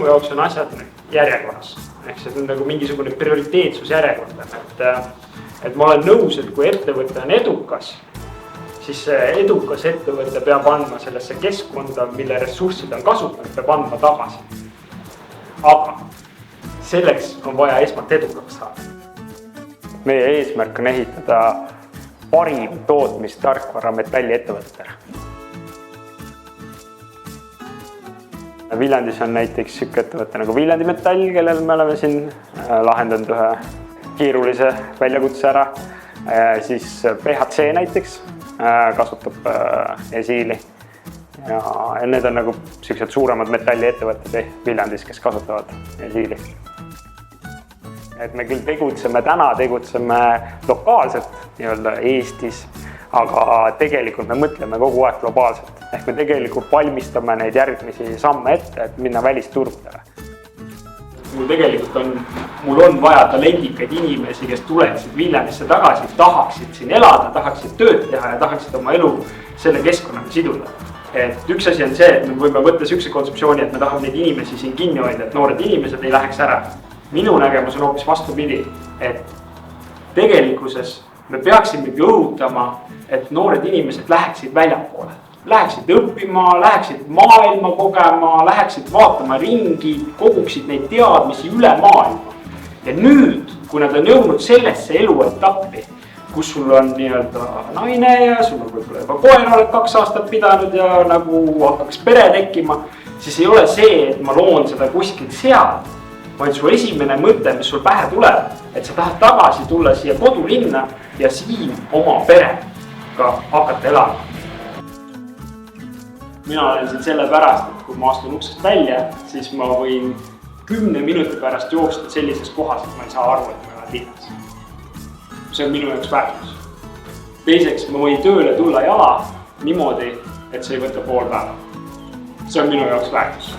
jaoks on asjad järjekorras. Ehk see on nagu mingisugune prioriteetsus järjekord. Et ma olen nõus, et kui ettevõte on edukas, siis see edukas ettevõte peab andma sellesse keskkonda, mille ressurssid on kasutanud, peab andma tagasi. Aga selleks on vaja esmalt edukaks saada. Meie eesmärk on ehitada parim tootmistarkvara metalliettevõtetele. Viljandis on näiteks siuke ettevõte nagu Viljandi Metall, kellel me oleme siin lahendanud ühe keerulise väljakutse ära. Siis PHC näiteks kasutab esiili. Ja need on nagu sellised suuremad metalliettevõtted Viljandis, kes kasutavad esiili. Et me küll tegutseme lokaalselt nii-öelda Eestis, aga tegelikult me mõtleme kogu aeg globaalselt. Ehk me tegelikult valmistame neid järgmisi samme ette, et minna välisturgudele. Mul on vaja talendikaid inimesi, kes tuleksid Viljandisse tagasi, tahaksid siin elada, tahaksid tööd teha ja tahaksid oma elu selle keskkonnaga siduda. Et üks asi on see, et me võime võtta siukse kontseptsiooni, et me tahame neid inimesi siin kinni hoida, et noored inimesed ei läheks ära. Minu nägemus on hoopis vastupidi, et tegelikkuses me peaksimegi õhutama, et noored inimesed läheksid väljapoole. Läheksid õppima, läheksid maailma kogema, läheksid vaatama ringi, koguksid neid teadmisi üle maailma. Ja nüüd, kui nad on jõudnud sellesse eluetappi, kus sul on nii-öelda naine ja sul on võib-olla juba koer oled 2 aastat pidanud ja nagu hakkaks pere tekkima, siis ei ole see, et ma loon seda kuskilt seal, vaid su esimene mõte, mis sul pähe tuleb, et sa tahad tagasi tulla siia kodulinna ja siin oma perega hakata elama. Mina olen siin sellepärast, et kui ma astun uksest välja, siis ma võin 10 minuti pärast joosta sellises kohas, et ma ei saa aru, et ma olen linnas. See on minu jaoks väärtus. Teiseks, ma võin tööle tulla jala niimoodi, et see ei võta pool päeva. See on minu jaoks väärtus.